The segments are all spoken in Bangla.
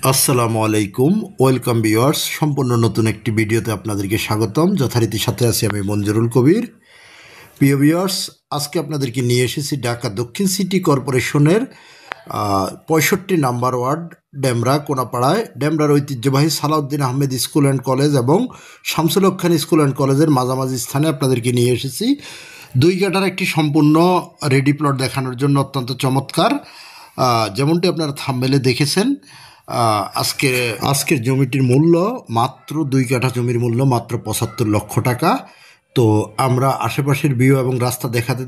আসসালামু আলাইকুম, ওয়েলকাম ভিউয়ার্স। সম্পূর্ণ নতুন একটি ভিডিওতে আপনাদেরকে স্বাগতম। যথারীতি সাথে আছি আমি মঞ্জুরুল কবির। প্রিয় ভিউয়ার্স, আজকে আপনাদেরকে নিয়ে এসেছি ঢাকা দক্ষিণ সিটি কর্পোরেশনের 65 নাম্বার ওয়ার্ড ডেমরা কোনাপাড়ায় ডেমরার ঐতিহ্যবাহী Salauddin Ahmed school and college এবং শামসুল হক খান স্কুল অ্যান্ড কলেজের মাঝামাঝি স্থানে আপনাদেরকে নিয়ে এসেছি। 2 কাঠার একটি সম্পূর্ণ রেডি প্লট দেখানোর জন্য অত্যন্ত চমৎকার। যেমনটি আপনারা থাম্বনেলে দেখেছেন, আজকের জমিটির মূল্য মাত্র 2 কাঠা জমির মূল্য মাত্র 75 লক্ষ টাকা। তো আমরা আশেপাশের ভিউ এবং রাস্তা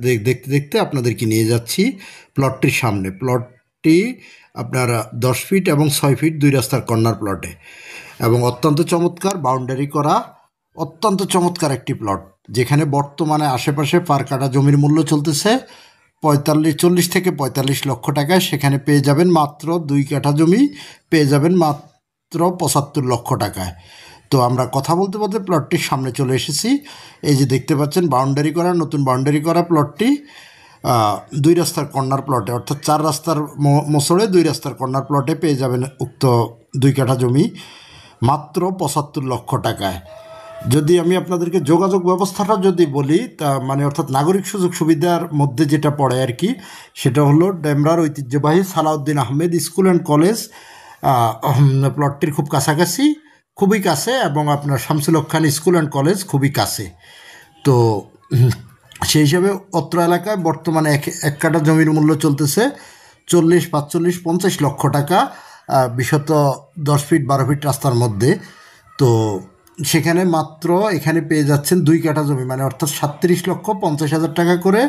দেখতে দেখতে আপনাদেরকে নিয়ে যাচ্ছি প্লটটির সামনে। প্লটটি আপনার 10 ফিট এবং 6 ফিট 2 রাস্তার কর্নার প্লটে এবং অত্যন্ত চমৎকার বাউন্ডারি করা অত্যন্ত চমৎকার একটি প্লট, যেখানে বর্তমানে আশেপাশে পার কাঠা জমির মূল্য চলতেছে 40 থেকে 45 লক্ষ টাকায়। সেখানে পেয়ে যাবেন মাত্র 2 কাঠা জমি পেয়ে যাবেন মাত্র 75 লক্ষ টাকায়। তো আমরা কথা বলতে বলতে প্লটটির সামনে চলে এসেছি। এই যে দেখতে পাচ্ছেন নতুন বাউন্ডারি করা প্লটটি 2 রাস্তার কর্নার প্লটে, অর্থাৎ 4 রাস্তার মোচড়ে 2 রাস্তার কর্নার প্লটে পেয়ে যাবেন উক্ত 2 কাঠা জমি মাত্র 75 লক্ষ টাকায়। যদি আমি আপনাদেরকে যোগাযোগ ব্যবস্থাটা যদি বলি, তা মানে অর্থাৎ নাগরিক সুযোগ সুবিধার মধ্যে যেটা পড়ে আর কি, সেটা হলো ডেমরার ঐতিহ্যবাহী Salauddin Ahmed school and college প্লটটির খুবই কাছে এবং আপনার শামসুল হক খান স্কুল অ্যান্ড কলেজ খুবই কাছে। তো সেই হিসাবে অত্র এলাকায় বর্তমানে এক কাঠা জমির মূল্য চলতেছে 40, 45, 50 লক্ষ টাকা, বিশত 10 ফিট 12 ফিট রাস্তার মধ্যে। তো সেখানে এখানে পেয়ে যাচ্ছেন 2 কাঠা জমি, মানে অর্থাৎ 37,50,000 টাকা করে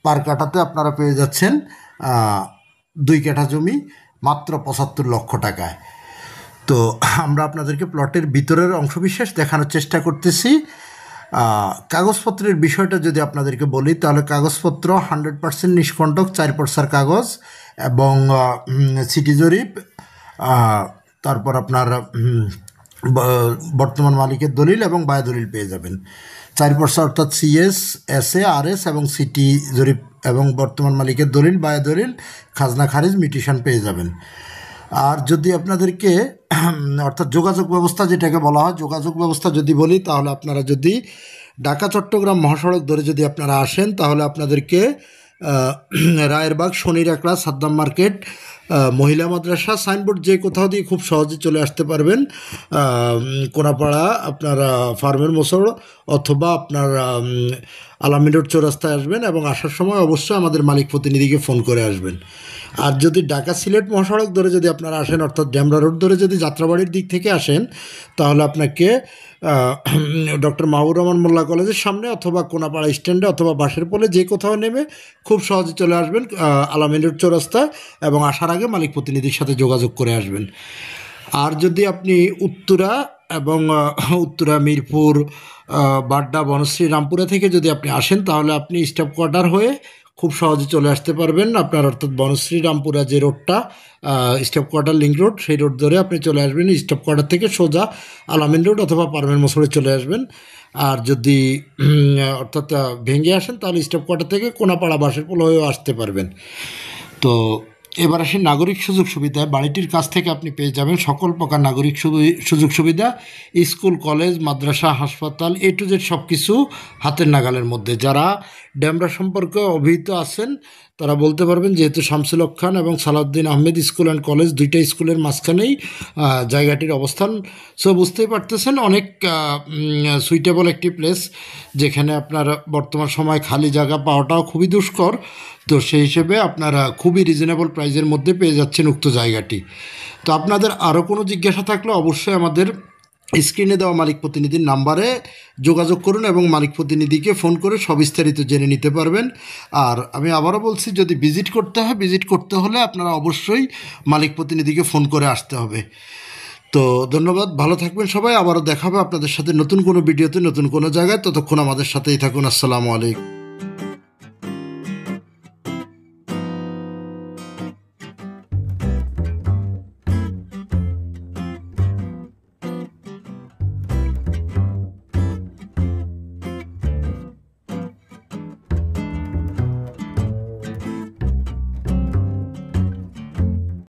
পার কাঠাতে আপনারা পেয়ে যাচ্ছেন 2 কাঠা জমি মাত্র 75 লক্ষ টাকায়। তো আমরা আপনাদেরকে প্লটের ভিতরের অংশবিশেষ দেখানোর চেষ্টা করতেছি। কাগজপত্রের বিষয়টা যদি আপনাদেরকে বলি, তাহলে কাগজপত্র 100% নিষ্কণ্টক, 4 পর্সার কাগজ এবং সিটি জরিপ, তারপর আপনার বর্তমান মালিকের দলিল এবং বায় দলিল পেয়ে যাবেন। 4 পর্সা অর্থাৎ CS, SA, RS এবং সিটি জরিপ এবং বর্তমান মালিকের দলিল, বায় দলিল, খাজনা খারিজ, মিটিশন পেয়ে যাবেন। আর যদি আপনাদেরকে অর্থাৎ যোগাযোগ ব্যবস্থা যেটাকে বলা হয়, যোগাযোগ ব্যবস্থা যদি বলি, তাহলে আপনারা যদি ঢাকা চট্টগ্রাম মহাসড়ক ধরে যদি আপনারা আসেন, তাহলে আপনাদেরকে রায়েরবাগ, শনির একড়া, সাদ্দাম মার্কেট, মহিলা মাদ্রাসা সাইনবোর্ড যে কোথাও দিয়ে খুব সহজে চলে আসতে পারবেন। কোনাপাড়া আপনার ফার্মের মোচড় অথবা আপনার আলামিন রোড চৌরাস্তায় আসবেন এবং আসার সময় অবশ্যই আমাদের মালিক প্রতিনিধিকে ফোন করে আসবেন। আর যদি ঢাকা সিলেট মহাসড়ক ধরে যদি আপনারা আসেন, অর্থাৎ ডেমরা রোড ধরে যদি যাত্রাবাড়ির দিক থেকে আসেন, তাহলে আপনাকে ডক্টর মাহবুর রহমান মোল্লা কলেজের সামনে অথবা কোনাপাড়া স্ট্যান্ডে অথবা বাসের পোলে যে কোথাও নেমে খুব সহজে চলে আসবেন আলামিন রোড চৌরাস্তায় এবং আসার আগে মালিক প্রতিনিধির সাথে যোগাযোগ করে আসবেন। আর যদি আপনি উত্তরা এবং উত্তরা, মিরপুর, বাড্ডা, বনশ্রী, রামপুরা থেকে যদি আপনি আসেন, তাহলে আপনি স্টাফ কোয়ার্টার হয়ে খুব সহজে চলে আসতে পারবেন। আপনার অর্থাৎ বনশ্রী রামপুরা যে রোডটা স্টাফ কোয়ার্টার লিঙ্ক রোড, সেই রোড ধরে আপনি চলে আসবেন। স্টাফ কোয়ার্টার থেকে সোজা আলামিন রোড অথবা পারমেন মোচড়ে চলে আসবেন। আর যদি অর্থাৎ ভেঙে আসেন, তাহলে স্টাফ কোয়ার্টার থেকে কোনাপাড়া বাসের পোল হয়েও আসতে পারবেন। তো এবার আসি নাগরিক সুযোগ সুবিধা। বাড়িটির কাছ থেকে আপনি পেয়ে যাবেন সকল প্রকার নাগরিক সুযোগ সুবিধা, স্কুল, কলেজ, মাদ্রাসা, হাসপাতাল, A to Z সব কিছু হাতের নাগালের মধ্যে। যারা ডেমরা সম্পর্কে অভিহিত আছেন, তারা বলতে পারবেন, যেহেতু শামসুল হক খান এবং Salauddin Ahmed school and college 2টা স্কুলের মাঝখানেই জায়গাটির অবস্থান। সো বুঝতেই পারতেছেন অনেক সুইটেবল একটি প্লেস, যেখানে আপনার বর্তমান সময় খালি জায়গা পাওয়াটাও খুবই দুষ্কর। তো সেই হিসেবে আপনারা খুবই রিজনেবল প্রাইসের মধ্যে পেয়ে যাচ্ছেন উক্ত জায়গাটি। তো আপনাদের আরও কোনো জিজ্ঞাসা থাকলে অবশ্যই আমাদের স্ক্রিনে দেওয়া মালিক প্রতিনিধির নাম্বারে যোগাযোগ করুন এবং মালিক প্রতিনিধিকে ফোন করে সবিস্তারিত জেনে নিতে পারবেন। আর আমি আবারও বলছি, যদি ভিজিট করতে হলে আপনারা অবশ্যই মালিক প্রতিনিধিকে ফোন করে আসতে হবে। তো ধন্যবাদ, ভালো থাকবেন সবাই। আবারও দেখা হবে আপনাদের সাথে নতুন কোনো ভিডিওতে, নতুন কোনো জায়গায়। ততক্ষণ আমাদের সাথেই থাকুন। আসসালামু আলাইকুম।